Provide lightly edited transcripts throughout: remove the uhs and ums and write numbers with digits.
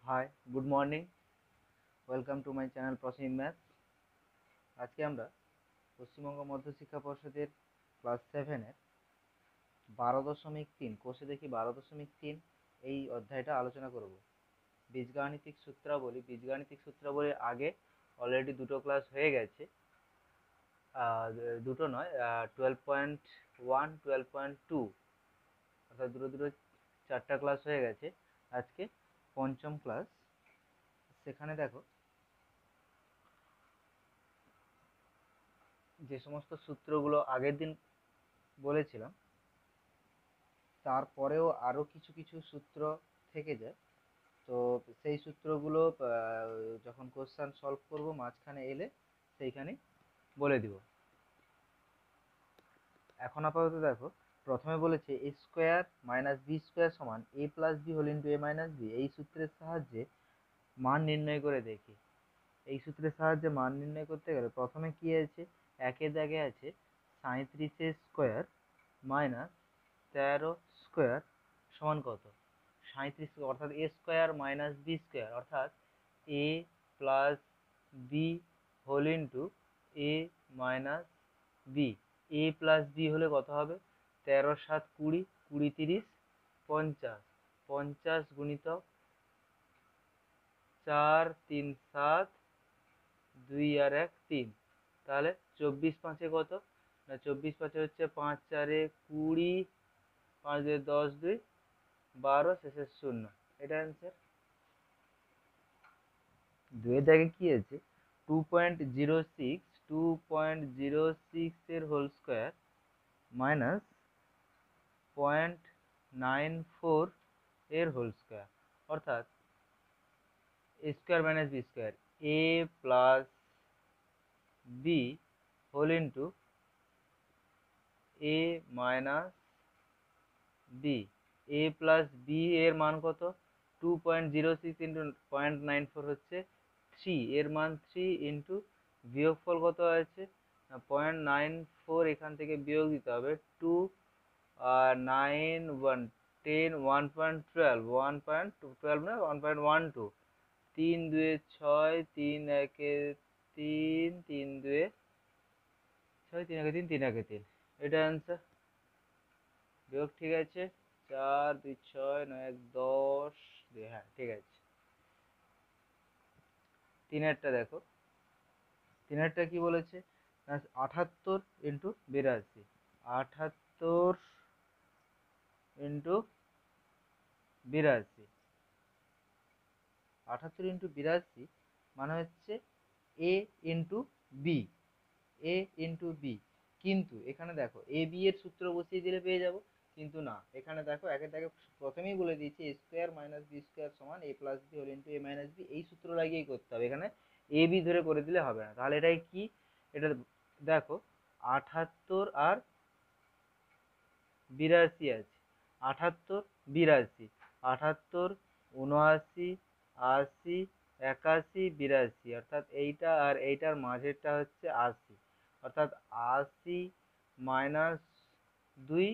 Hi good morning welcome to my channel Prasim maths. আজকে আমরা পশ্চিমবঙ্গ মধ্যশিক্ষা পর্ষদের ক্লাস 7-এর 12.3 কোষে দেখি 12.3 এই অধ্যায়টা আলোচনা করব। বীজগাণিতিক সূত্রাবলীর আগে অলরেডি দুটো ক্লাস হয়ে গেছে, দুটো নয়, 12.1 12.2 অর্থাৎ দুটো দুটো চারটা ক্লাস হয়ে গেছে। আজকে পঞ্চম ক্লাস। সেখানে দেখো যে সমস্ত সূত্রগুলো আগের দিন বলেছিলাম তারপরেও আরও কিছু কিছু সূত্র থেকে যায়। তো সেই সূত্রগুলো যখন কোশ্চেন সলভ করব মাঝখানে এলে সেইখানে বলে দিব। এখন আপাতত দেখো, প্রথমে বলেছে a square minus B square সমান এ plus B whole into a minus B. এই সূত্রের সাহায্যে মান নির্ণয় করে দেখি। এই সূত্রের সাহায্যে মান নির্ণয় করতে গেলে প্রথমে কি আছে, একের দাগে আছে 37 স্কোয়ার মাইনাস 13 স্কোয়ার সমান কত? 37 অর্থাৎ এ স্কোয়ার মাইনাস বি স্কোয়ার অর্থাৎ A plus B whole into a minus b. A plus B হলে কত হবে? 13 7 20, 20 30 50, 50 গুণিতক 4 3 7 2 আর 1 3, তাহলে 24 5-এ কত? না 24 5-এ হচ্ছে 5 4-এ 20, 5 2 10 2 12, শেষে 0। এটা অ্যান্সার। দুয়ের দাগে কি আছে? 2.06 এর হোল স্কোয়ার মাইনাস 0.94 এর হোল স্কোয়ার অর্থাৎ এ square minus B square, A plus B whole into a minus b. A plus B এর মান কত? 2.06 ইন্টু 0.94 হচ্ছে 3, এর মান 3 ইন্টু বিয়োগফল কত আছে? 0.94, এখান থেকে বিয়োগ দিতে হবে 2 9 1 10 1.12 1.12 না 1.12, 3 2 6 3 1 3 3 2 6 3 1 3 3 1 3, এটা অ্যান্সার। বিয়োগ ঠিক আছে, 4 2 6 9 1 10 2, হ্যাঁ ঠিক আছে। তিনেরটা দেখো, তিনেরটা কি বলেছে? 78 ইন্টু 82, 78 ইন্টু 82, 78 ইন্টু 82 মানে হচ্ছে এ ইন্টু বি, এ ইন্টু বি। কিন্তু এখানে দেখো এ বি এর সূত্র বসিয়ে দিলে পেয়ে যাব, কিন্তু না, এখানে দেখো একের দাগে প্রথমেই বলে দিয়েছি এ স্কোয়ার মাইনাস বি স্কোয়ার সমান এ plus B whole into a minus B. এই সূত্র লাগিয়েই করতে হবে, এখানে এ বি ধরে করে দিলে হবে না। তাহলে এটাই কি? এটা দেখো 78 আর 82 আছে, 78 82, 78 79 80 81 82, অর্থাৎ এইটা আর এইটার মাঝেরটা হচ্ছে 80, অর্থাৎ 80 মাইনাস 2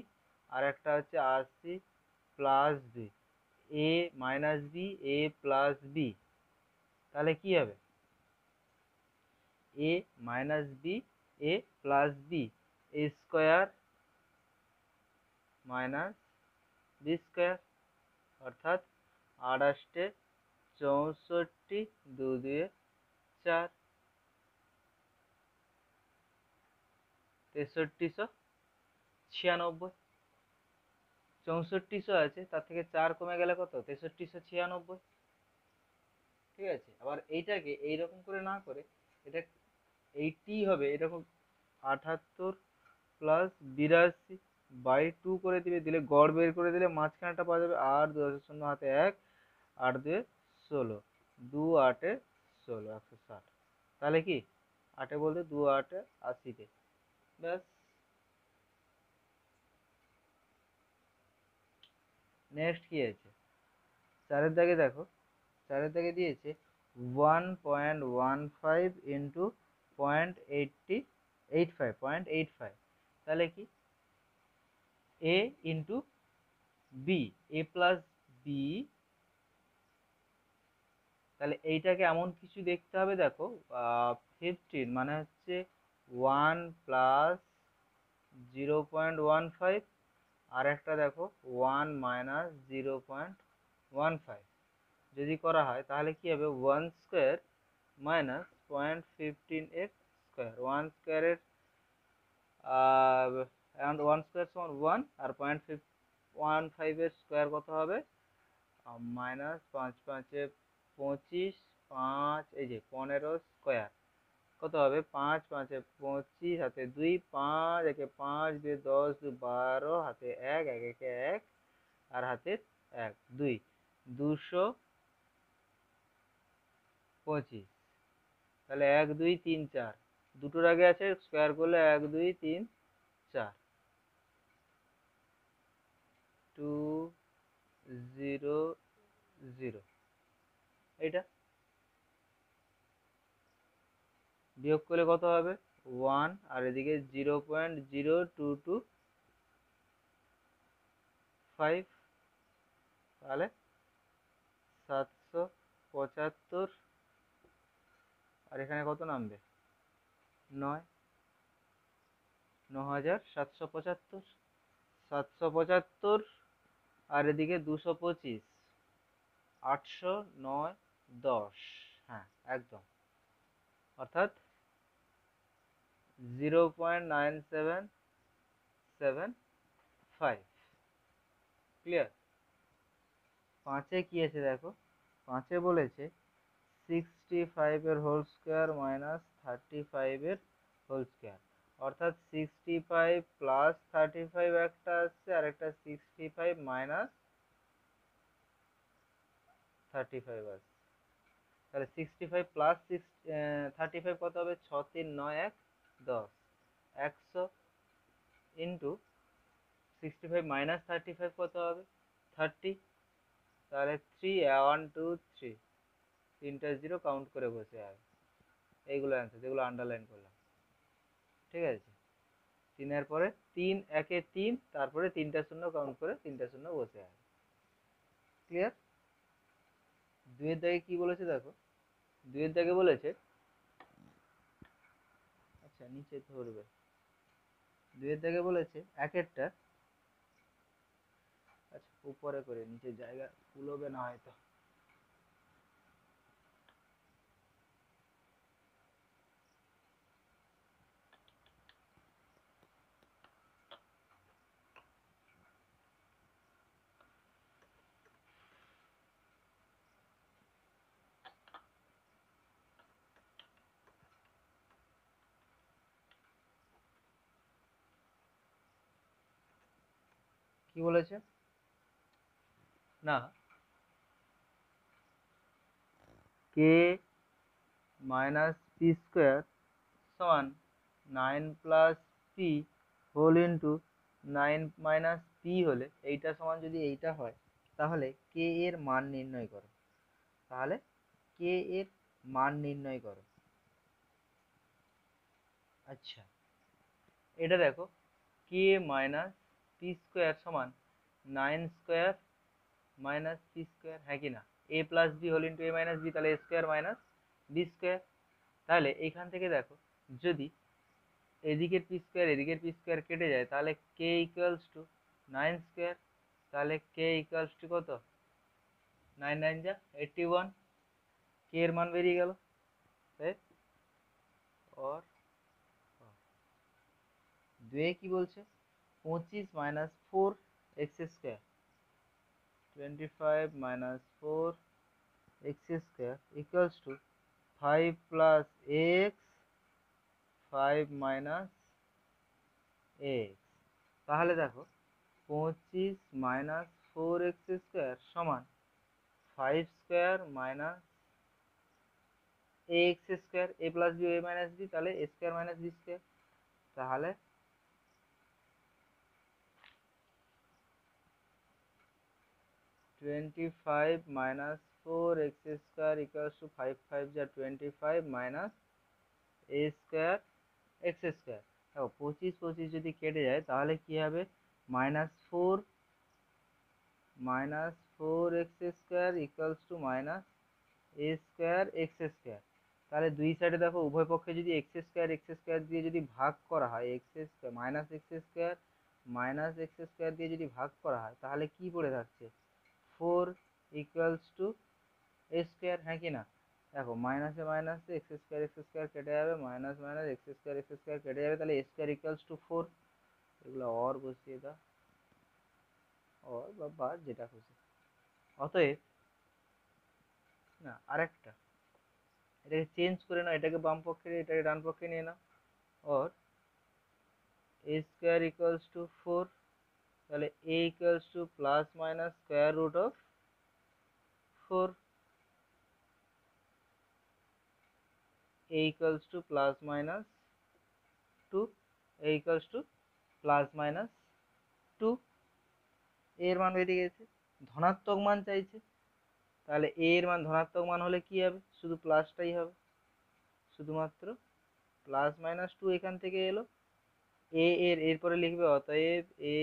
আর একটা হচ্ছে 80 plus 2, A minus b a plus b. তাহলে কি হবে? A minus b a plus B, a square minus B square অর্থাৎ 28 64 2 2 4, 6396। 6400 আছে, তার থেকে 4 কমে গেলে কত? 6396। ঠিক আছে, আবার এইটাকে এইরকম করে না করে এটা এইটি হবে এরকম 78 প্লাস 82 বাই 2 করে দিবে, দিলে গড় বের করে দিলে মাঝখানেটা পাওয়া যাবে 8 2 শূন্য হাতে 1, 8 2 16, 2 8 16 160। তাহলে কি 8 বলতে 2 8 80-তে, ব্যাস। নেক্সট কি আছে? চারের দাগে দেখো, চারের দাগে দিয়েছে 1.15 ইন্টু 0.85, তাহলে কি এ into B, a plus b তাহলে এইটাকে এমন কিছু দেখতে হবে, দেখো 15 মানে হচ্ছে 1 প্লাস 0.15, আর একটা দেখো 1 মাইনাস 0.15। যদি করা হয় তাহলে কি হবে, 1 স্কোয়ার মাইনাস 0.15x স্কোয়ার। 1 স্কোয়ারের 1 স্কোয়ার সমান 1, আর 0.15 এর স্কোয়ার কত হবে, মাইনাস 5 5 25, 5 এই যে 15 স্কোয়ার কত হবে, 5 5 25, হাতে 2, 5 একে 5 দিয়ে 10 2 12, হাতে 1 1 একে 1, আর হাতে 1 2, 225। তাহলে 1 2 3 4, দুটোর আগে আছে স্কোয়ার করলে 1 2 3 4, 2 0 0। এইটা বিয়োগ করলে কত হবে, 1, আর এদিকে 0.0225, তাহলে 775, আর এখানে কত নামবে, 9, 9775, 775, আর এদিকে 225, 800 9 10, হ্যাঁ একদম, অর্থাৎ 0.9775। ক্লিয়ার? পাঁচে কি আছে দেখো, পাঁচে বলেছে 65 এর হোল স্কোয়ার মাইনাস 35 এর হোল স্কোয়ার, অর্থাৎ 65 প্লাস 35 একটা আসছে, আর একটা 65 মাইনাস 35 আসছে। তাহলে 65 প্লাস 35 কত হবে, 6 3 9 1 10, 100 ইন্টু 65 মাইনাস 35 কত হবে, 30। তাহলে 3 1 2 3, তিনটা জিরো কাউন্ট করে বসে আছে। এইগুলো অ্যান্সার যেগুলো আন্ডারলাইন করলাম, ঠিক আছে। 3 পরে 3 একে 3, তারপরে তিনটা শূন্য কাউন্ট করে তিনটা শূন্য বসে আছে। ক্লিয়ার? দুইয়ের দাগে কি বলেছে দেখো, দুইয়ের দাগে বলেছে, আচ্ছা নিচে ধরবে, দুইয়ের দাগে বলেছে একেরটা, আচ্ছা উপরে করে, নিচে জায়গা কুলোবে না হয়তো। কি বলেছে না, কে মাইনাস পি স্কোয়ার সমান 9 plus P whole into 9 minus P হলে এইটা সমান যদি এইটা হয়, তাহলে কে এর মান নির্ণয় করো। তাহলে কে এর মান নির্ণয় করো। আচ্ছা এটা দেখো, কে মাইনাস পি স্কোয়ার সমান 9 স্কোয়ার মাইনাস পি স্কোয়ার, হ্যাঁ কি না, a plus B whole into a minus B, তাহলে a square minus B square. তাহলে এইখান থেকে দেখো, যদি এদিকের পি স্কোয়ার এদিকের পি স্কোয়ার কেটে যায়, তাহলে কে ইকুয়ালস টু 9 স্কোয়ার, তাহলে কে ইকুয়ালস টু কত, 9 9 যা 81, কে এর মান বেরিয়ে গেল। তাই और দুয়ে কি বলছে, 25 minus 4 x square, 25 minus 4 x square equals to 5 plus x, 5 minus x. তাহলে দেখো 25 মাইনাস 4 এক্স স্কোয়ার সমান 5 square minus A x square, A plus B A minus B, তাহলে a square minus B square. তাহলে 25 minus 4 x square equals to 5 5 যা 25 minus এ square x square. দেখো 25 25 যদি কেটে যায় তাহলে কি হবে, minus 4 x square equals to minus A square x square. তাহলে দুই সাইডে দেখো উভয় পক্ষে যদি এক্স স্কোয়ার দিয়ে যদি ভাগ করা হয়, x square minus x square দিয়ে যদি ভাগ করা হয়, তাহলে কি পড়ে থাকছে, 4 ইকুয়ালস টু এ স্কোয়ার, হ্যাঁ কি না? দেখো মাইনাসে মাইনাসে এক্স স্কোয়ার কেটে যাবে, মাইনাস মাইনাস এক্স স্কোয়ার কেটে যাবে, তাহলে এ স্কোয়ার ইকুয়ালস টু 4। এগুলো অর বসিয়ে দাও, অর বা যেটা খুশি। অতএব না, আরেকটা, এটাকে চেঞ্জ করে নাও, এটাকে বাম পক্ষে এটাকে ডান পক্ষে নিয়ে নাও। और a স্কোয়ার ইকুয়ালস টু 4, তাহলে a equals to plus minus square root of 4, a equals to plus minus 2, a equals to plus minus 2। এর মান বেরিয়ে গেছে, ধনাত্মক মান চাইছে, তাহলে a এর মান ধনাত্মক মান হলে কি হবে, শুধু প্লাসটাই হবে, শুধুমাত্র প্লাস মাইনাস 2 এখান থেকে এলো। a এর এরপরে লিখবে অতএব a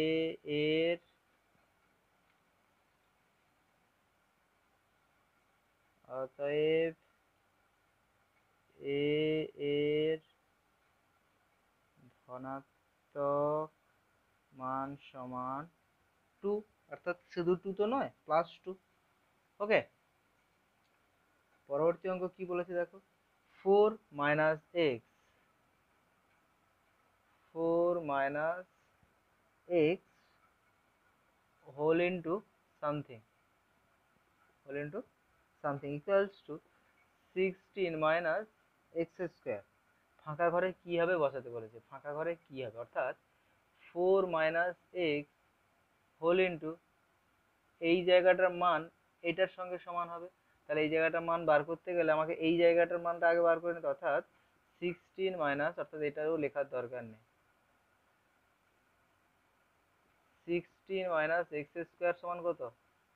এর অতএব a এর ধনাত্মক মান সমান 2, অর্থাৎ শুধু 2 তো নয়, প্লাস 2। ওকে, পরবর্তী অঙ্ক কি বলেছে দেখো, 4 minus x 4 minus x whole into something equals to 16 minus x square. ফাঁকা ঘরে কি হবে বসাতে বলেছে, ফাঁকা ঘরে কি হবে, অর্থাৎ 4 মাইনাস এক্স হোল ইন্টু এই জায়গাটার মান এটার সঙ্গে সমান হবে। তাহলে এই জায়গাটার মান বার করতে গেলে আমাকে এই জায়গাটার মানটা আগে বার করে নিতে, অর্থাৎ 16 মাইনাস, অর্থাৎ এটাও লেখার দরকার নেই, 16 মাইনাস এক্স স্কোয়ার সমান কত,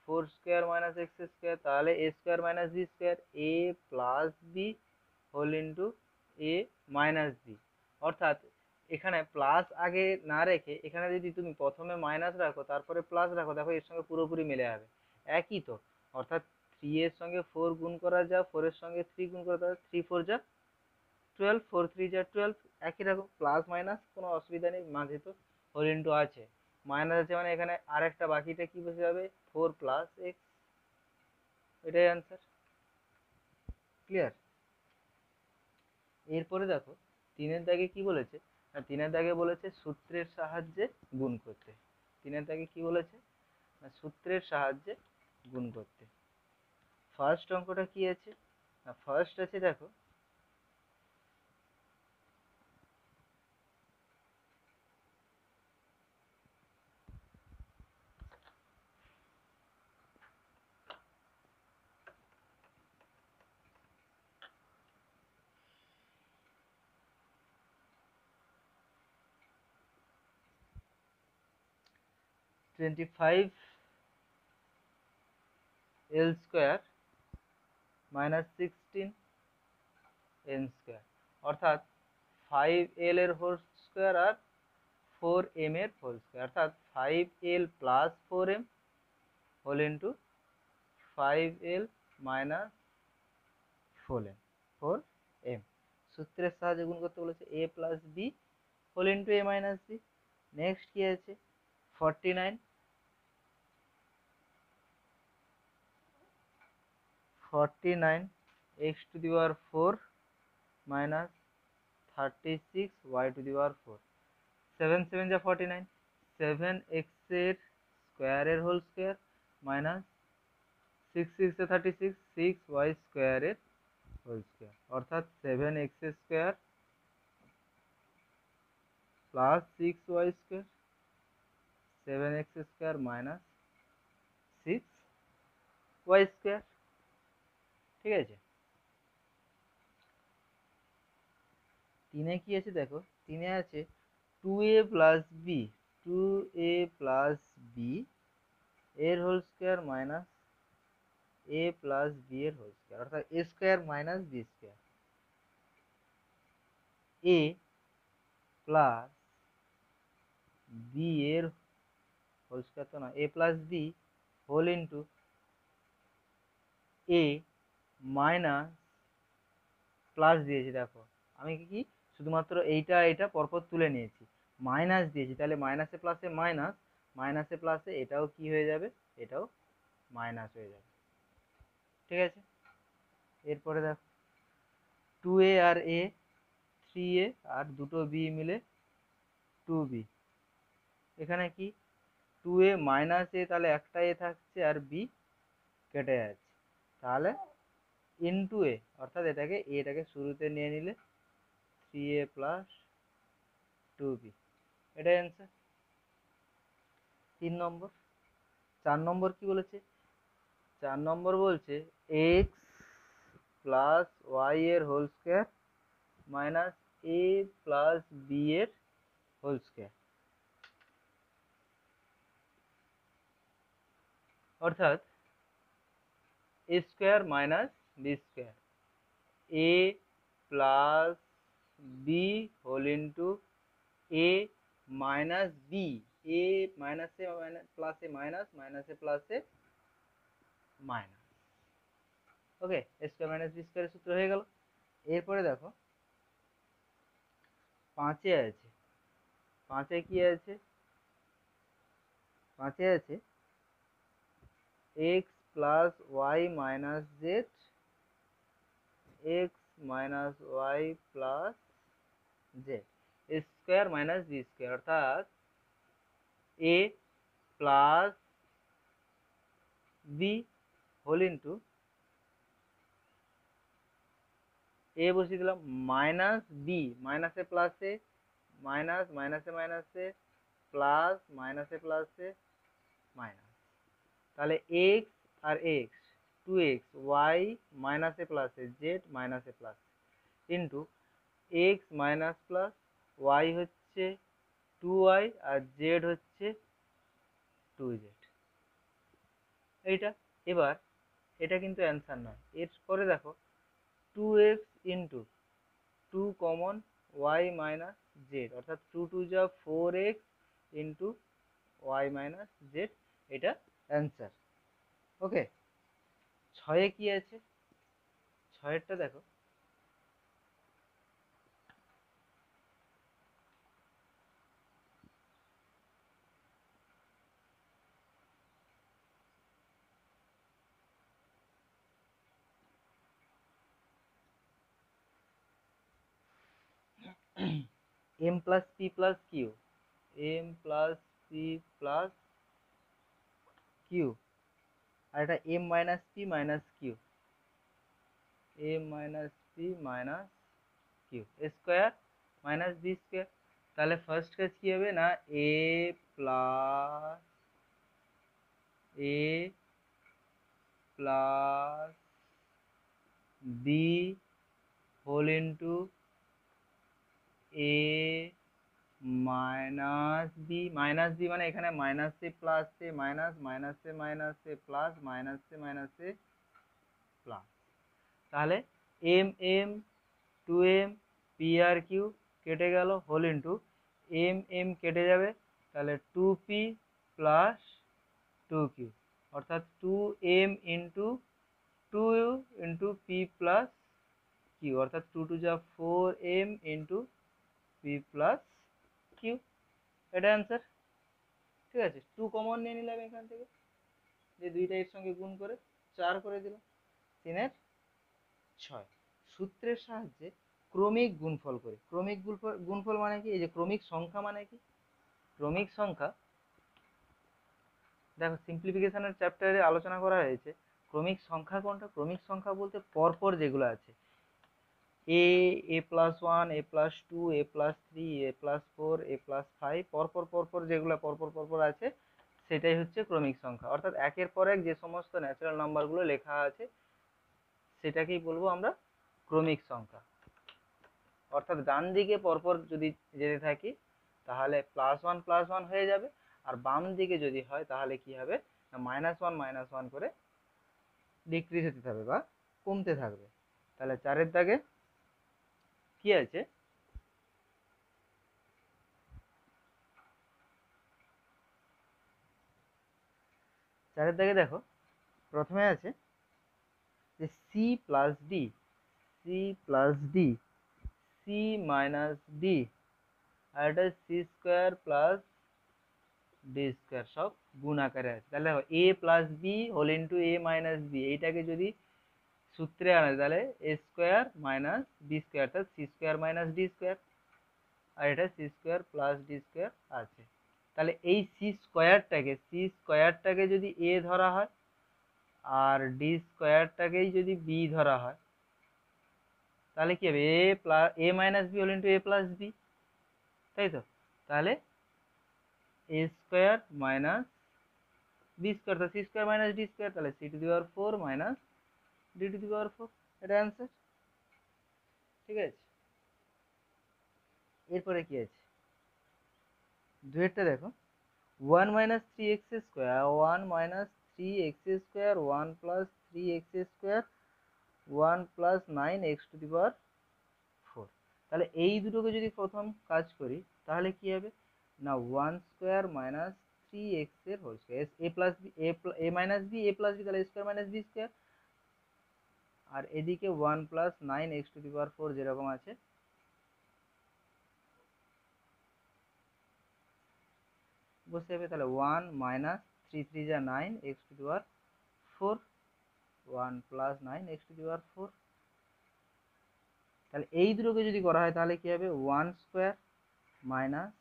4 স্কোয়ার মাইনাস এক্স স্কোয়ার, তাহলে a square minus B square, A plus B whole into a minus B. অর্থাৎ এখানে প্লাস আগে না রেখে এখানে যদি তুমি প্রথমে মাইনাস রাখো তারপরে প্লাস রাখো, দেখো এর সঙ্গে পুরোপুরি মিলে যাবে, একই তো। অর্থাৎ 3 এর সঙ্গে 4 গুণ করা যা, 4 এর সঙ্গে 3 গুণ করা, 3 4 যা 12, 4 3 যা 12, একই রকম প্লাস মাইনাস, কোনো অসুবিধা নেই, মাঝে তো হোল ইন্টু আছে, মাইনাস আছে মানে এখানে আরেকটা বাকিটা কি বসে যাবে, 4 প্লাস এক্স, এটাই অ্যান্সার। ক্লিয়ার? এরপরে দেখো 3-এর দাগে কি বলেছে, না 3-এর দাগে বলেছে সূত্রের সাহায্যে গুণ করতে। 3-এর দাগে কি বলেছে, না সূত্রের সাহায্যে গুণ করতে। ফার্স্ট অঙ্কটা কি আছে, না ফার্স্ট আছে দেখো, টোয়েন্টি-ফাইভ এল স্কোয়ার মাইনাস 16 এন স্কোয়ার, অর্থাৎ 5l এর হোল স্কোয়ার আর 4m এর হোল স্কোয়ার, অর্থাৎ 5l plus 4m whole into 5l minus 4m। সূত্রের সাহায্যে গুণ করতে বলেছে, a plus B whole into a minus B. Next কি আছে, 49 x to the power 4 minus 36 y to the power 4, 7 7 যা 49, 7x এর স্কোয়ারের হোল স্কোয়ার মাইনাস 6 6 যা 36, 6y স্কোয়ারের হোল স্কোয়ার, অর্থাৎ 7x square plus 6y square, 7x square minus 6y square. ঠিক আছে, 3-এ কি আছে দেখো, 3-এ আছে 2a plus B, 2a plus B এর whole square minus a plus B এর হোল স্কোয়ার, অর্থাৎ a square minus B square, a plus B এর হোল স্কোয়ার তো না, a plus B whole into a minus plus দিয়েছি, দেখো আমি কি শুধুমাত্র এইটা এটা পরপর তুলে নিয়েছি, মাইনাস দিয়েছি, তাহলে মাইনাসে প্লাসে মাইনাস, মাইনাসে প্লাসে এটাও কি হয়ে যাবে, এটাও মাইনাস হয়ে যাবে। ঠিক আছে, এরপরে দেখো 2a আর a, 3a আর দুটো b মিলে 2b, এখানে কি 2a মাইনাস a, তাহলে একটা a থাকছে আর b কেটে যাচ্ছে, তাহলে ইন্টু এ, অর্থাৎ এটাকে শুরুতে নিয়ে নিলে 3a প্লাস 2b, এটাই অ্যান্সার। 3 নম্বর। 4 নম্বর কি বলেছে, 4 নম্বর বলছে এক্স প্লাস ওয়াই এর হোল স্কোয়ার মাইনাস এ প্লাস বি এর হোল স্কোয়ার, অর্থাৎ এ square minus B square, A plus B whole into a minus b, এ মাইনাসে প্লাসে মাইনাস, মাইনাসে প্লাসে মাইনাস। ওকে, এ স্কোয়ার মাইনাস বি স্কোয়ারের সূত্র হয়ে গেল। এরপরে দেখো 5-এ আছে, 5-এ কি আছে, 5-এ আছে x plus y minus z, x minus y plus z square minus B square, অর্থাৎ A plus B whole into A বসিয়ে দিলাম মাইনাস বি, মাইনাসে প্লাসে মাইনাস, মাইনাসে মাইনাসে প্লাস, মাইনাসে প্লাসে মাইনাস, তাহলে এক্স আর এক্স 2x, ওয়াই মাইনাসে প্লাসে জেড মাইনাসে plus into x minus plus y হচ্ছে 2y আর জেড হচ্ছে 2z, এইটা। এবার এটা কিন্তু অ্যান্সার নয়, এরপরে দেখো 2x into 2 common y minus z, অর্থাৎ 2 2 যা 4x into y minus z, এটা অ্যান্সার। ওকে, 6-এ কি আছে, 6-এরটা দেখো m plus p plus q, m plus p plus q, আর এটা m minus p minus q, m minus p minus q square minus B square, তাহলে first case কি হবে না, a plus a plus B whole into a minus b, minus B মানে এখানে মাইনাসে প্লাসে মাইনাস, মাইনাসে মাইনাসে প্লাস, মাইনাসে মাইনাসে প্লাস, তাহলে M M 2m P R Q কেটে গেল হোল ইন্টু এম এম কেটে যাবে, তাহলে 2p প্লাস 2q, অর্থাৎ 2m into 2 into P plus Q, অর্থাৎ 2 2 যা 4m into P plus Q, এটা অ্যান্সার। ঠিক আছে, 2 কমন নিয়ে নিলাম এখান থেকে, যে দুইটা এর সঙ্গে গুণ করে 4 করে দিলাম, 3-এর 6। সূত্রের সাহায্যে ক্রমিক গুণফল করি, ক্রমিক গুণফল মানে কি, এই যে ক্রমিক সংখ্যা মানে কি, ক্রমিক সংখ্যা দেখো সিম্পলিফিকেশনের চ্যাপ্টারে আলোচনা করা হয়েছে, ক্রমিক সংখ্যা কোনটা, ক্রমিক সংখ্যা বলতে পরপর যেগুলো আছে এ, এ প্লাস ওয়ান, এ প্লাস টু, এ প্লাস থ্রি, এ প্লাস ফোর, এ প্লাস ফাইভ, পরপর পরপর যেগুলো পরপর পরপর আছে সেটাই হচ্ছে ক্রমিক সংখ্যা, অর্থাৎ একের পর এক যে সমস্ত ন্যাচারাল নাম্বারগুলো লেখা আছে সেটাকেই বলবো আমরা ক্রমিক সংখ্যা, অর্থাৎ ডান দিকে পরপর যদি যেতে থাকি তাহলে +1 +1 হয়ে যাবে, আর বাম দিকে যদি হয় তাহলে কি হবে না -1 করে ডিক্রিজ হতে থাকবে বা কমতে থাকবে। তাহলে 4-এর দাগে কি আছে, 4-এর দাগে দেখো প্রথমে আছে যে c plus d, c plus d, c minus d, আর এটা c square plus d square, সব গুণ আকারে আছে। তাহলে a plus B whole into a minus b, এইটাকে যদি সূত্রে আনা তাহলে a square minus B square, অর্থাৎ c square minus d square, আর এটা c square plus d square আছে। তাহলে এই সি স্কোয়ারটাকে যদি এ ধরা হয় আর ডি স্কোয়ারটাকেই যদি বি ধরা হয়, তাহলে কি হবে, a minus b whole into a plus b, তাই তো? তাহলে a square minus B square, তো c square minus d square, তাহলে c to the power 4 minus d to the power 4, এটা অ্যান্সার। ঠিক আছে, এরপরে কি আছে, দুয়েরটা দেখো, 1 minus three x square, 1 minus three x square, 1 plus three x square, 1 plus 9 x to the power 4। তাহলে এই দুটোকে যদি প্রথম কাজ করি তাহলে কি হবে না, 1 স্কোয়ার মাইনাস থ্রি এক্স এর whole square, A plus B, A minus b, a plus b, তাহলে a square minus B square, আর এদিকে 1 plus 9 x to the power 4 যেরকম আছে বসে যাবে। তাহলে 1 মাইনাস থ্রি থ্রি যা 9 x to the power 4, 1 plus 9 x to the power 4। তাহলে এই দুটোকে যদি করা হয় তাহলে কি হবে, 1 square minus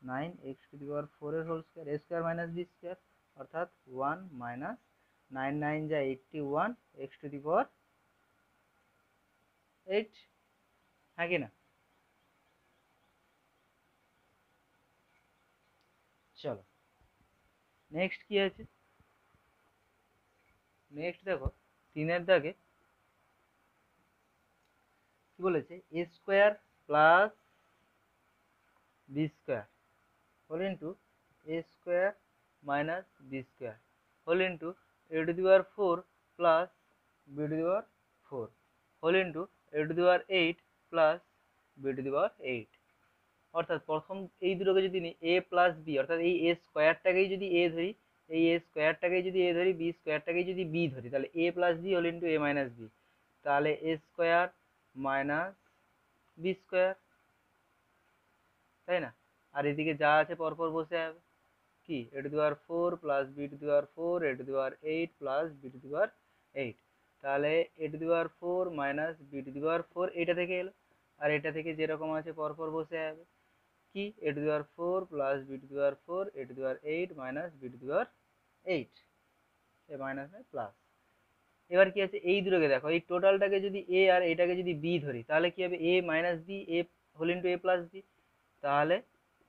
9 x to the power 4 এর whole square, a square minus B square, অর্থাৎ 1 মাইনাস 9 9 যা 81 এক্স টু দি পাওয়ার 8, হ্যাঁ কি না? চলো নেক্সট কি আছে, নেক্সট দেখো 3 দাগে কি বলেছে, a square plus b square whole into a square minus B square whole into a to the power 4 plus b to the power 4 whole into a to the power 8 plus b to the power 8। অর্থাৎ প্রথম এই দুটোকে যদি নিই এ plus B, অর্থাৎ এই এ স্কোয়ারটাকেই যদি এ ধরি, এই এ স্কোয়ারটাকেই যদি এ ধরি, বি স্কোয়ারটাকেই যদি বি ধরি, তাহলে a plus B whole into a minus B, তাহলে a square minus B square, তাই না? আর এদিকে যা আছে পরপর বসে যাবে, কি a to the power 4 plus b to the power 4, a to the power 8 plus b to the power 8, তাহলে a to the power 4 minus b to the power 4 এটা থেকে এলো, আর এটা থেকে যেরকম আছে পরপর বসে যাবে, কি a to the power 4 plus b to the power 4, a to the power 8 minus b to the power 8, a minus plus. এবার কি আছে, এই দুটোকে দেখো, এই টোটালটাকে যদি এ আর এটাকে যদি বি ধরি তাহলে কি হবে, a minus b, a whole into a plus b, তাহলে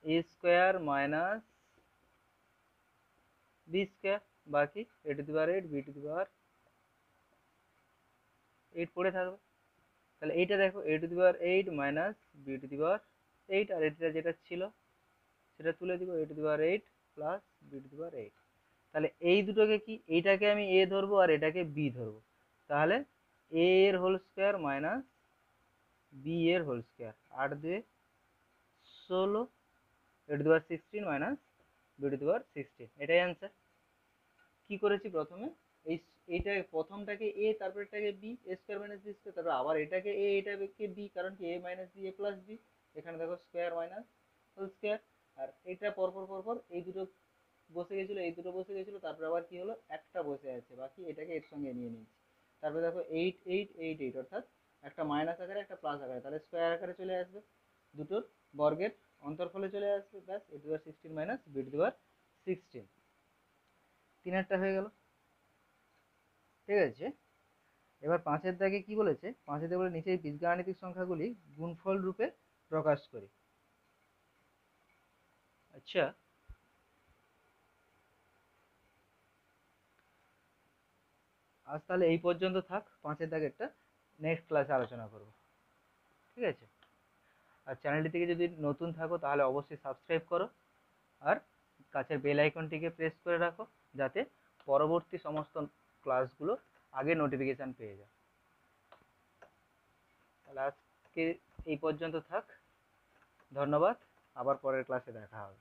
a square minus B square, বাকি a to the power 8 b to the power 8 পড়ে থাকবে। তাহলে এইটা দেখো, a to the power 8 minus b to the power 8, আর এটা যেটা ছিল সেটা তুলে দিব, a to the power 8 plus b to the power 8। তাহলে এই দুটোকে কি, এইটাকে আমি এ ধরবো আর এটাকে বি ধরবো, তাহলে এ এর হোল স্কোয়ার মাইনাস বি এর whole square, 8 2 16, a to the power 16 minus b to the power 16, এটাই অ্যান্সার। কি করেছি প্রথমে, এই এইটা প্রথমটাকে এ, তারপরটাকে b, a square minus B square, তারপর আবার এটাকে এ, এটাকে বি, কারণ কি a minus b a plus b, এখানে দেখো স্কোয়ার মাইনাস হোল স্কোয়ার, আর এটা পরপর পরপর এই দুটো বসে গেছিলো, এই দুটো বসে গেছিলো, তারপর আবার কি হলো, একটা বসে আছে, বাকি এটাকে এর সঙ্গে নিয়ে নিয়েছি। তারপরে দেখো 8 8 8 8, অর্থাৎ একটা মাইনাস আকারে একটা প্লাস আকারে, তাহলে স্কোয়ার আকারে চলে আসবে, দুটোর বর্গের অন্তর্ফলে চলে আসবে, ব্যাস a to the power 16 minus b to the power 16, 3 হয়ে গেল। ঠিক আছে, এবার 5 দাগে কি বলেছে, 5 বলে নিচে বীজগাণিতিক সংখ্যাগুলি গুণফল রূপে প্রকাশ করি। আচ্ছা, আজ তাহলে এই পর্যন্ত থাক, 5 দাগেরটা নেক্সট ক্লাসে আলোচনা করব। ঠিক আছে, আর চ্যানেলটি থেকে যদি নতুন থাকো তাহলে অবশ্যই সাবস্ক্রাইব করো, আর কাছের বেল আইকনটিকে প্রেস করে রাখো যাতে পরবর্তী সমস্ত ক্লাসগুলো আগে নোটিফিকেশান পেয়ে যাও। তাহলে আজকে এই পর্যন্ত থাক, ধন্যবাদ, আবার পরের ক্লাসে দেখা হবে।